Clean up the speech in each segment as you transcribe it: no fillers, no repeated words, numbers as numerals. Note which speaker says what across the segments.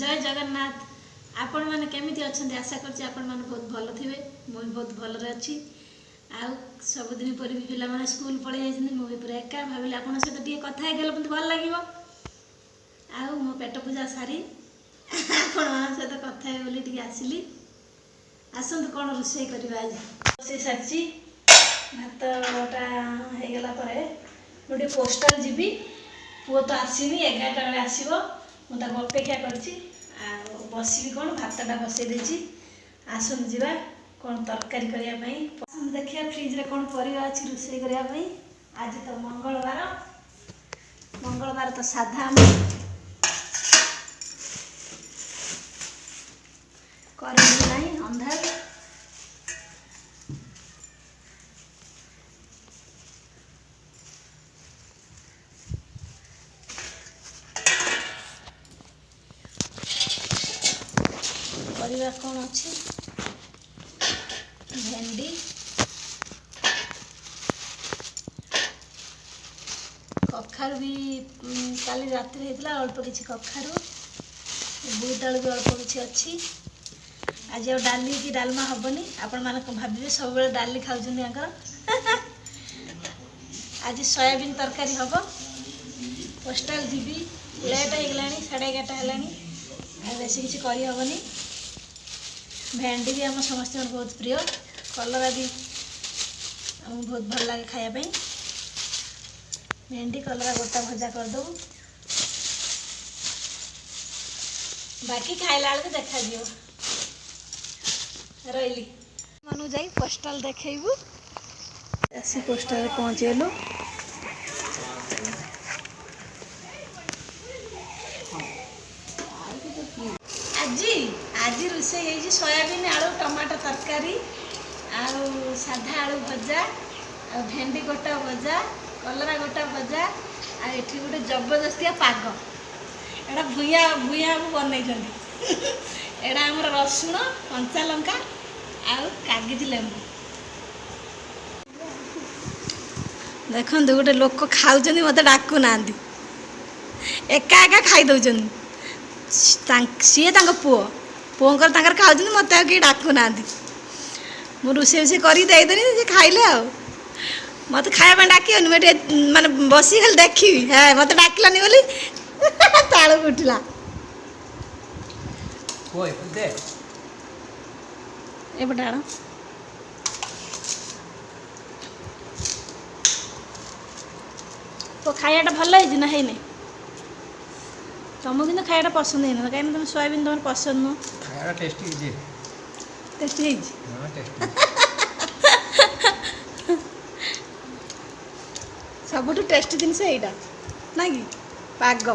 Speaker 1: जय जगन्नाथ। आपण मैंने केमिति अच्छा आशा कर आपण मैंने बहुत भल थे मुझे बहुत भलरे अच्छी आउ सबुदिन पर भी पिला स्कूल पड़े जाइए मुझे पूरा एका भाविले आप सहित टे कथा गले मत भल लगे आउ मो पेट पूजा सारी आपण मान सहित कथा बोली टे आसली आसतु कौन रोषे करवा आज रोषे सारी भातटा होगला गोटे पोस्टाल जीवी पुओ तो आसनी 11टा बेले आसो मुझे अपेक्षा कर बसि कौन भातटा बसई देती आसन जा कौन तरकारी करने देखिए फ्रिज रे कौन परिवा अच्छी रोषे करने आज तो मंगलवार तो साधा कर अंधार परिवा कौन अच्छी भेंडी कखारू भी काली रात होता अल्प किसी कखारू बोईत आलू भी अल्प किसी अच्छी आज डाली कि डालमा हेनी आपण माने भावे सब डाली खाऊँ आज सोयाबीन तरकारी हम पोस्टाल जीवी लेट होगा 11:30 है बेसी किसी करहबनी भेंडी भी आम समस्त बहुत प्रिय कलरा भी आमको बहुत भल लगे खायापी भेंडी कलरा गोटा भजा करदे बाकी खाइला बेलू देखा दियो रही मनु जा पोस्टाल देखू आसी पोस्टाल पहुँचेलु आज रोषे सोयाबीन आलू टमाटो तरकारी आलू साधा आलू भजा आ भेंडी गोटा भजा कलरा गोटा भजा आ एठी गोटे जबरदस्तिया पाग एटा भूया भूया बनई एटा आमर रसुण कंचा लंका आउ कागज लेंबू देखो गोटे लोक खाऊँ मत डाकू ना एका एका खाई दौरान सी पुओ पुओर खाऊँ मत डाकू ना मुझे रोषे रोषे करदेनी से खाइले मत खाया डाक माने बस खाली देखी है मत डाकलानी बोली ताल उठला एपटे आण तो खायाटा भल है ना तुमको कितना खाया पसंद है ना कहीं तुम सोयाबीन तुम पसंद नुह
Speaker 2: खाया टेस्टी
Speaker 1: टेस्टी सबुठ टेस्टी जिनस यहाँ ना कि पाग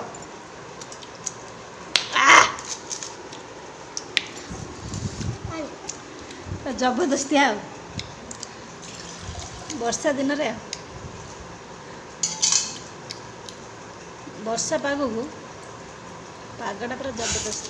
Speaker 1: जबरदस्ती वर्षा दिन रे वर्षा पाग को पागटा पूरा जबरदस्त